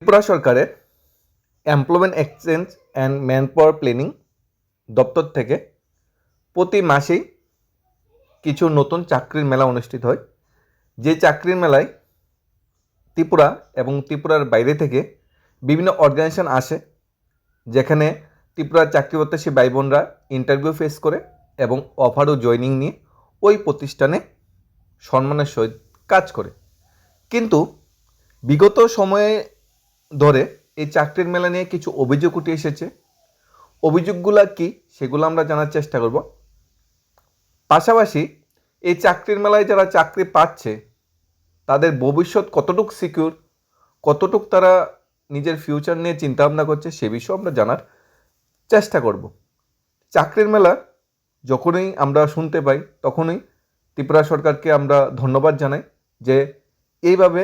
ত্রিপুরা সরকারের employment exchange and manpower planning দপ্তর থেকে প্রতি মাসেই কিছু নতুন চাকরির মেলা অনুষ্ঠিত হয়। যে চাকরির মেলায় ত্রিপুরা এবং ত্রিপুরার বাইরে থেকে বিভিন্ন অর্গানাইজেশন আসে, যেখানে ত্রিপুরার চাকরি প্রত্যাশী ভাই বোনরা ইন্টারভিউ ফেস করে এবং অফার ও জয়নিং নিয়ে ওই প্রতিষ্ঠানে সম্মানের সহিত কাজ করে। কিন্তু বিগত সময়ে ধরে এই চাকরির মেলা নিয়ে কিছু অভিযোগ উঠে এসেছে। অভিযোগগুলো কি সেগুলো আমরা জানার চেষ্টা করব। পাশাপাশি এই চাকরির মেলায় যারা চাকরি পাচ্ছে তাদের ভবিষ্যৎ কতটুকু সিকিউর, কতটুকু তারা নিজের ফিউচার নিয়ে চিন্তাভাবনা করছে সে বিষয়ে আমরা জানার চেষ্টা করব। চাকরির মেলা যখনই আমরা শুনতে পাই তখনই ত্রিপুরা সরকারকে আমরা ধন্যবাদ জানাই যে এইভাবে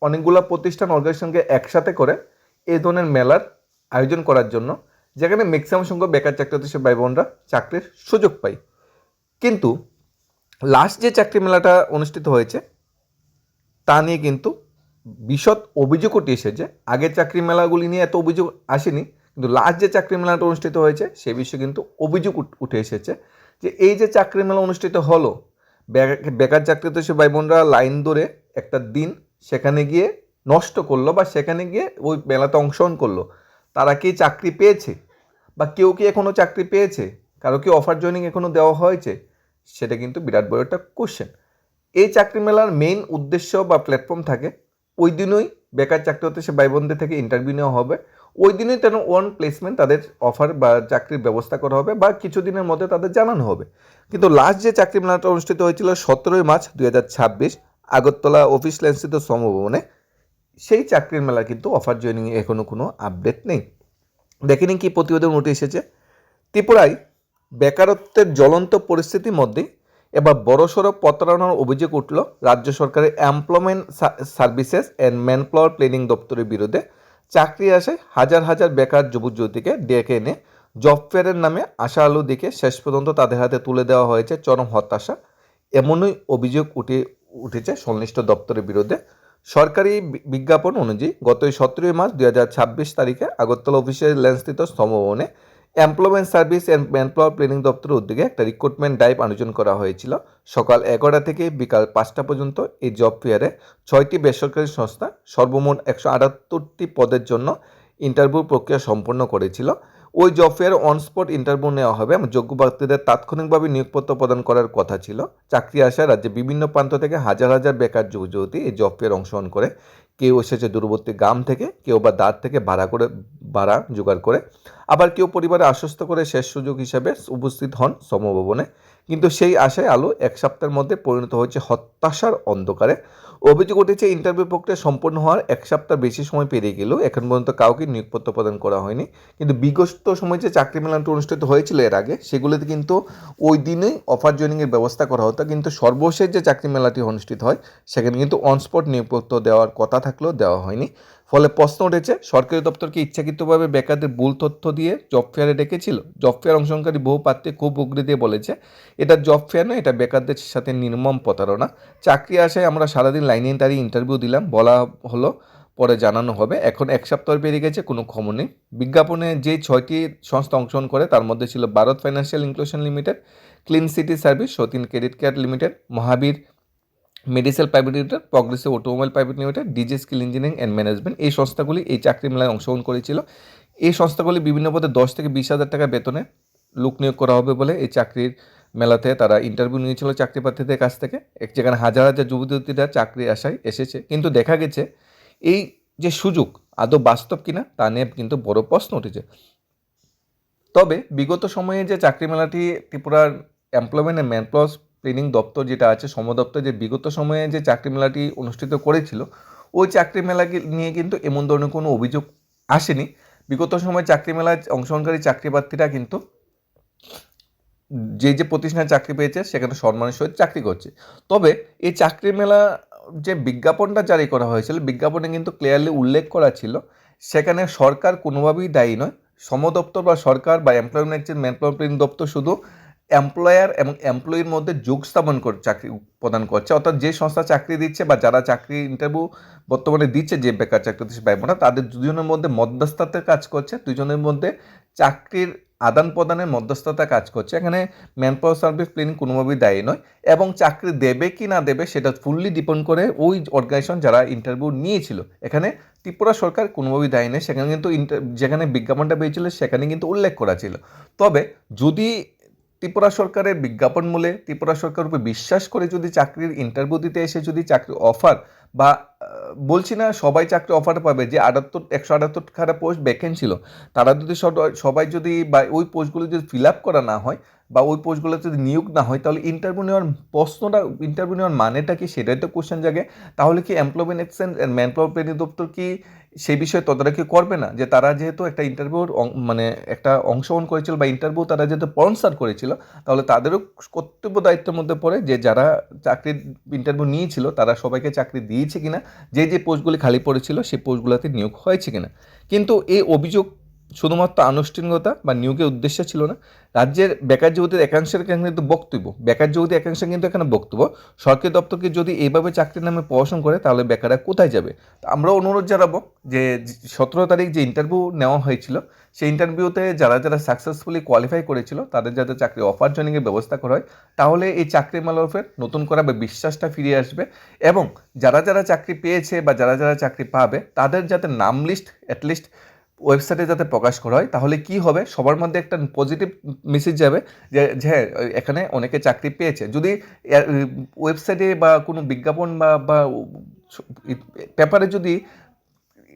অনেকগুলো প্রতিষ্ঠান অর্গানাইজেশনকে একসাথে করে এই ধরনের মেলার আয়োজন করার জন্য, যেখানে ম্যাক্সিমাম সংখ্যক বেকার চাকরি ভাই বোনরা চাকরির সুযোগ পায়। কিন্তু লাস্ট যে চাকরি মেলাটা অনুষ্ঠিত হয়েছে তা নিয়ে কিন্তু বিশদ অভিযোগ উঠে এসেছে। আগের চাকরি মেলাগুলি নিয়ে এত অভিযোগ আসেনি, কিন্তু লাস্ট যে চাকরি মেলাটা অনুষ্ঠিত হয়েছে সে বিষয়ে কিন্তু অভিযোগ উঠে এসেছে যে এই যে চাকরি মেলা অনুষ্ঠিত হলো, বেকার চাকরিতে ভাই বোনরা লাইন ধরে একটা দিন সেখানে গিয়ে নষ্ট করলো বা সেখানে গিয়ে ওই মেলাতে অংশগ্রহণ করলো, তারা কি চাকরি পেয়েছে বা কেউ কি এখনও চাকরি পেয়েছে, কারো কি অফার জয়নিং এখনও দেওয়া হয়েছে, সেটা কিন্তু বিরাট বড় একটা কোশ্চেন। এই চাকরি মেলার মেইন উদ্দেশ্য বা প্ল্যাটফর্ম থাকে ওই দিনই বেকার চাকরি হতে সে ভাই বোনদের থেকে ইন্টারভিউ নেওয়া হবে, ওই দিনই তেন ওয়ান প্লেসমেন্ট তাদের অফার বা চাকরির ব্যবস্থা করা হবে বা কিছুদিনের মধ্যে তাদের জানানো হবে। কিন্তু লাস্ট যে চাকরি মেলাটা অনুষ্ঠিত হয়েছিল 17 মার্চ 2026 আগরতলা অফিস লাইনস্থিত শ্রমভবনে, সেই চাকরির মেলা কিন্তু অফার জয়নিং এখনও কোনো আপডেট নেই। দেখে নিন কি প্রতিবেদন উঠে এসেছে। ত্রিপুরায় বেকারত্বের জ্বলন্ত পরিস্থিতির মধ্যে এবার বড়সড় প্রতারণার অভিযোগ উঠল রাজ্য সরকারের employment services and manpower planning দপ্তরের বিরুদ্ধে। চাকরি আসায় হাজার হাজার বেকার যুবক যুবতীকে ডেকে এনে জব ফেয়ারের নামে আশা আলো দেখে শেষ পর্যন্ত তাদের হাতে তুলে দেওয়া হয়েছে চরম হতাশা, এমনই অভিযোগ উঠেছে সংশ্লিষ্ট দপ্তরের বিরুদ্ধে। সরকারি বিজ্ঞাপন অনুযায়ী গত 17 মার্চ 2026 তারিখে আগরতলা অফিসের লেন্সস্থিত শ্রমভবনে employment service and manpower planning দপ্তরের উদ্যোগে একটা রিক্রুটমেন্ট ড্রাইভ আয়োজন করা হয়েছিল। সকাল 11টা থেকে বিকাল 5টা পর্যন্ত এই জব ফেয়ারে 6টি বেসরকারি সংস্থা সর্বমোট 178টি পদের জন্য ইন্টারভিউ প্রক্রিয়া সম্পন্ন করেছিল। ওই জব ফেয়ারে অনস্পট ইন্টারভিউ নেওয়া হবে এবং যোগ্য প্রার্থীদের তাৎক্ষণিকভাবে নিয়োগপত্র প্রদান করার কথা ছিল। চাকরি আসায় রাজ্যে বিভিন্ন প্রান্ত থেকে হাজার হাজার বেকার যুবক যুবতী এই জব ফেয়ারে অংশগ্রহণ করে। কেউ এসেছে দূরবর্তী গ্রাম থেকে, কেউ বা দাঁড় থেকে ভাড়া জোগাড় করে, আবার কেউ পরিবারে আশ্বস্ত করে শেষ সুযোগ হিসেবে উপস্থিত হন শ্রমভবনে। কিন্তু সেই আশায় আলো এক সপ্তাহের মধ্যে পরিণত হয়েছে হতাশার অন্ধকারে। অভিযোগ উঠেছে ইন্টারভিউ প্রক্রিয়া সম্পন্ন হওয়ার এক সপ্তাহ বেশি সময় পেরিয়ে গেলেও এখন পর্যন্ত কাউকে নিয়োগপত্র প্রদান করা হয়নি। কিন্তু বিগত সময় যে চাকরি মেলাটি অনুষ্ঠিত হয়েছিল এর আগে, সেগুলোতে কিন্তু ওই দিনেই অফার জয়নিংয়ের ব্যবস্থা করা হতো, কিন্তু সর্বশেষ যে চাকরি মেলাটি অনুষ্ঠিত হয় সেখানে কিন্তু অনস্পট নিয়োগপত্র দেওয়ার কথা থাকলেও দেওয়া হয়নি। ফলে প্রশ্ন উঠেছে, সরকারি দপ্তরকে ইচ্ছাকৃতভাবে বেকারদের ভুল তথ্য দিয়ে জব ফেয়ারে ডেকেছিল। জব ফেয়ার অংশগ্রহণকারী বহু প্রার্থী খুব উগরে দিয়ে বলেছে এটা জব ফেয়ার নয়, এটা বেকারদের সাথে নির্মম প্রতারণা। চাকরি আসায় আমরা সারাদিন লাইনে দাঁড়িয়ে ইন্টারভিউ দিলাম, বলা হলো পরে জানানো হবে, এখন এক সপ্তাহ পেরিয়ে গেছে, কোনো খবর নেই। বিজ্ঞাপনে যে 6টি সংস্থা অংশগ্রহণ করে তার মধ্যে ছিল Bharat financial inclusion limited, clean city service, Satin credit card limited, Mahavir Medicell private limited, progressive automobile private limited, digi skill engineering and management. এই সংস্থাগুলি এই চাকরি মেলায় অংশগ্রহণ করেছিল। এই সংস্থাগুলি বিভিন্ন পদে 10 থেকে 20,000 টাকা বেতনে লোক নিয়োগ করা হবে বলে এই চাকরির মেলাতে তারা ইন্টারভিউ নিয়েছিল চাকরি প্রার্থীদের কাছ থেকে, যেখানে হাজার হাজার যুবতীরা চাকরি আশায় এসেছে। কিন্তু দেখা গেছে এই যে সুযোগ আদৌ বাস্তব কিনা তা নিয়ে কিন্তু বড় প্রশ্ন উঠেছে। তবে বিগত সময়ে যে চাকরি মেলাটি ত্রিপুরার employment and manpower planning দপ্তর যেটা আছে শ্রম দপ্তর, যে বিগত সময়ে যে চাকরি মেলাটি অনুষ্ঠিত করেছিল ওই চাকরি মেলাকে নিয়ে কিন্তু এমন ধরনের কোনো অভিযোগ আসেনি। বিগত সময়ে চাকরি মেলায় অংশগ্রহণকারী চাকরি প্রার্থীরা কিন্তু যে প্রতিষ্ঠানে চাকরি পেয়েছে সেখানে সম্মানের সহিত চাকরি করছে। তবে এই চাকরি মেলা যে বিজ্ঞাপনটা জারি করা হয়েছিল, বিজ্ঞাপনে কিন্তু ক্লিয়ারলি উল্লেখ করা ছিল সেখানে সরকার কোনোভাবেই দায়ী নয়। শ্রম দপ্তর বা সরকার বা এমপ্লয়মেন্ট ম্যান পাওয়ার প্ল্যানিং দপ্তর শুধু এমপ্লয়ার এবং এমপ্লয়ির মধ্যে যোগ স্থাপন করে চাকরি প্রদান করছে, অর্থাৎ যে সংস্থা চাকরি দিচ্ছে বা যারা চাকরি ইন্টারভিউ বর্তমানে দিচ্ছে, যে বেকার চাকরি দিচ্ছে ভাই বোনা, তাদের দুজনের মধ্যে মধ্যস্থতার কাজ করছে, দুজনের মধ্যে চাকরির আদান প্রদানের মধ্যস্থতা কাজ করছে। এখানে ম্যান পাওয়ার সার্ভিস প্ল্যানিং কোনোভাবেই দায়ী নয়, এবং চাকরি দেবে কি না দেবে সেটা ফুললি ডিপেন্ড করে ওই অর্গানাইজেশন যারা ইন্টারভিউ নিয়েছিল। এখানে ত্রিপুরা সরকার কোনোভাবেই দায়ী নেই, সেখানে কিন্তু যেখানে বিজ্ঞাপনটা পেয়েছিল সেখানে কিন্তু উল্লেখ করা ছিল। তবে যদি ত্রিপুরা সরকারের বিজ্ঞাপন মূলে ত্রিপুরা সরকারের উপর বিশ্বাস করে যদি চাকরির ইন্টারভিউ দিতে এসে যদি চাকরির অফার বা বলছি না সবাই চাকরি অফার পাবে, যে 178খানা পোস্ট ভ্যাকেন্ট ছিল, তারা যদি সবাই যদি বা ওই পোস্টগুলো যদি ফিল আপ করা না হয় বা ওই পোস্টগুলো যদি নিয়োগ না হয়, তাহলে ইন্টারভিউ নেওয়ার মানেটা কি, সেটাই তো কোশ্চেন জাগে। তাহলে কি employment exchange and manpower planning দপ্তর কি সেই বিষয়ে তদারকি করবে না? যে তারা যেহেতু একটা ইন্টারভিউর মানে একটা অংশগ্রহণ করেছিল বা ইন্টারভিউ তারা যেহেতু স্পন্সর করেছিল, তাহলে তাদেরও কর্তব্য দায়িত্বের মধ্যে পড়ে যে যারা চাকরির ইন্টারভিউ নিয়েছিল তারা সবাইকে চাকরি দিয়েছে কিনা, যে পোস্টগুলি খালি পড়েছিল সেই পোস্টগুলোতে নিয়োগ হয়েছে কিনা। কিন্তু এই অভিযোগ শুধুমাত্র আনুষ্ঠানিকতা বা নিয়োগের উদ্দেশ্য ছিল না। রাজ্যের বেকার যুবতীর একাংশের কিন্তু বক্তব্য, বেকার যুবতী একাংশের কিন্তু এখানে বক্তব্য, সরকারি দপ্তরকে যদি এইভাবে চাকরির নামে প্রহসন করে তাহলে বেকাররা কোথায় যাবে। আমরা অনুরোধ জানাবো যে 17 তারিখ যে ইন্টারভিউ নেওয়া হয়েছিল, সেই ইন্টারভিউতে যারা যারা সাকসেসফুলি কোয়ালিফাই করেছিল তাদের যাতে চাকরি অফার জয়েনিংয়ের ব্যবস্থা করা হয়, তাহলে এই চাকরি মালফের নতুন করা বা বিশ্বাসটা ফিরে আসবে, এবং যারা যারা চাকরি পেয়েছে বা যারা যারা চাকরি পাবে তাদের যাতে নাম লিস্ট অ্যাটলিস্ট ওয়েবসাইটে যাতে প্রকাশ করা হয়, তাহলে কি হবে, সবার মধ্যে একটা পজিটিভ মেসেজ যাবে যে হ্যাঁ এখানে অনেকে চাকরি পেয়েছে। যদি ওয়েবসাইটে বা কোনো বিজ্ঞাপন বা পেপারে যদি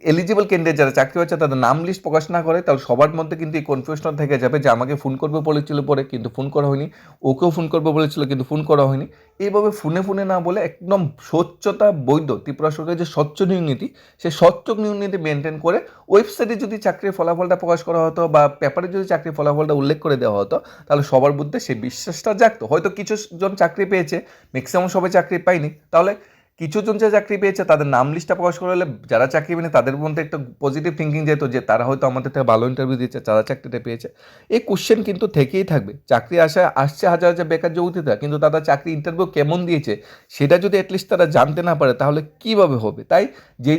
এলিজিবল ক্যান্ডিডেট যারা চাকরি হচ্ছে তাদের নাম লিস্ট প্রকাশ না করে, তাহলে সবার মধ্যে কিন্তু এই কনফিউশন থেকে যাবে যে আমাকে ফোন করবে বলেছিল পরে কিন্তু ফোন করা হয়নি, ওকেও ফোন করবে বলেছিল কিন্তু ফোন করা হয়নি। এইভাবে ফোনে না বলে একদম স্বচ্ছতা বৈধ ত্রিপুরা সরকারের যে স্বচ্ছ নিয়োগ নীতি, সেই স্বচ্ছ নিয়োগ নীতি মেনটেন করে ওয়েবসাইটে যদি চাকরির ফলাফলটা প্রকাশ করা হতো বা পেপারে যদি চাকরির ফলাফলটা উল্লেখ করে দেওয়া হতো, তাহলে সবার মধ্যে সেই বিশ্বাসটা জাগতো। হয়তো কিছু জন চাকরি পেয়েছে, ম্যাক্সিমাম সবাই চাকরি পায়নি, তাহলে কিছুজন যে চাকরি পেয়েছে তাদের নাম লিস্টটা প্রকাশ করা হলে যারা চাকরি পেয়ে তাদের মধ্যে একটা পজিটিভ থিঙ্কিং যেত যে তারা হয়তো আমাদের থেকে ভালো ইন্টারভিউ দিচ্ছে, যারা চাকরিটা পেয়েছে। এই কোশ্চেন কিন্তু থেকেই থাকবে, চাকরি আসছে হাজার হাজার বেকার যুবতীরা, কিন্তু তারা চাকরি ইন্টারভিউ কেমন দিয়েছে সেটা যদি অ্যাটলিস্ট তারা জানতে না পারে তাহলে কীভাবে হবে। তাই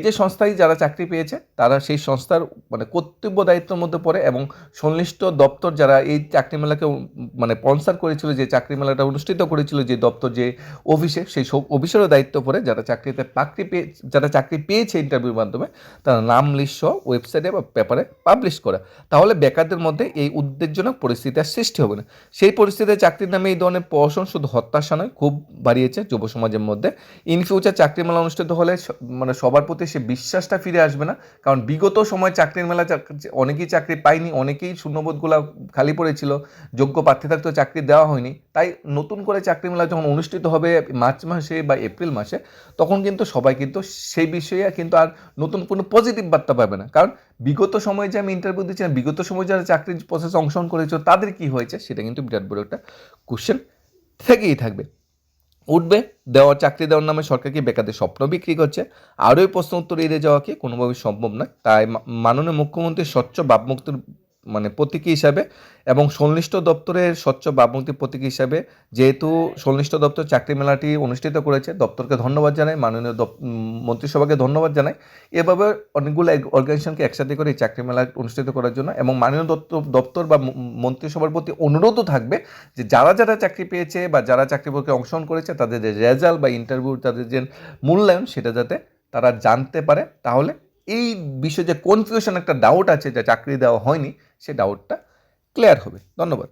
যে সংস্থায় যারা চাকরি পেয়েছে তারা সেই সংস্থার মানে কর্তব্য দায়িত্বের মধ্যে পড়ে, এবং সংশ্লিষ্ট দপ্তর যারা এই চাকরি মেলাকে মানে স্পন্সর করেছিল, যে চাকরি মেলাটা অনুষ্ঠিত করেছিল যে দপ্তর যে অফিসে, সেই সব অফিসেরও দায়িত্ব পড়ে যারা চাকরি পেয়েছে ইন্টারভিউর মাধ্যমে তারা নাম লিস্ট সহ ওয়েবসাইটে বা পেপারে পাবলিশ করা, তাহলে বেকারদের মধ্যে এই উদ্বেগজনক পরিস্থিতির সৃষ্টি হবে না। সেই পরিস্থিতিতে চাকরির নামে এই ধরনের প্রহসন শুধু হতাশা নয়, খুব বাড়িয়েছে যুব সমাজের মধ্যে। ইন ফিউচার চাকরি মেলা অনুষ্ঠিত হলে মানে সবার প্রতি সে বিশ্বাসটা ফিরে আসবে না, কারণ বিগত সময় চাকরির মেলা অনেকেই চাকরি পায়নি, অনেকেই শূন্যবোধগুলো খালি পড়েছিল, যোগ্য প্রার্থী থাকতেও চাকরি দেওয়া হয়নি। তাই নতুন করে চাকরি মেলা যখন অনুষ্ঠিত হবে মার্চ মাসে বা এপ্রিল মাসে, তখন কিন্তু সবাই কিন্তু সেই বিষয়ে কিন্তু আর নতুন কোনো পজিটিভ বার্তা পাবে না, কারণ বিগত সময়ে যে আমি ইন্টারভিউ দিচ্ছি না, বিগত সময়ে যারা চাকরির প্রসেসে অংশগ্রহণ করেছিল তাদের কি হয়েছে সেটা কিন্তু বিরাট বড় একটা কোশ্চেন থেকেই থাকবে। উঠবে চাকরি দেওয়ার নামে সরকার কি বেকারদের স্বপ্ন বিক্রি করছে? আরও এই প্রশ্ন উত্তর এড়িয়ে যাওয়া কি কোনোভাবেই সম্ভব নয়। তাই মাননীয় মুখ্যমন্ত্রীর স্বচ্ছ ভাবমুক্তির মানে প্রতীকী হিসাবে এবং সংশ্লিষ্ট দপ্তরের স্বচ্ছ ভাবমুক্তির প্রতীকী হিসাবে, যেহেতু সংশ্লিষ্ট দপ্তর চাকরি মেলাটি অনুষ্ঠিত করেছে, দপ্তরকে ধন্যবাদ জানাই, মাননীয় মন্ত্রিসভাকে ধন্যবাদ জানাই, এভাবে অনেকগুলো অর্গানাইজেশনকে একসাথে করে এই চাকরি মেলা অনুষ্ঠিত করার জন্য। এবং মাননীয় দপ্তর বা মন্ত্রিসভার প্রতি অনুরোধও থাকবে যে যারা যারা চাকরি পেয়েছে বা যারা চাকরি পরীক্ষায় অংশগ্রহণ করেছে তাদের যে রেজাল্ট বা ইন্টারভিউ তাদের যে মূল্যায়ন সেটা যাতে তারা জানতে পারে, তাহলে এই বিষয়ে যে কনফিউশন একটা ডাউট আছে যে চাকরি দেওয়া হয়নি, সে ডাউটটা ক্লিয়ার হবে। ধন্যবাদ।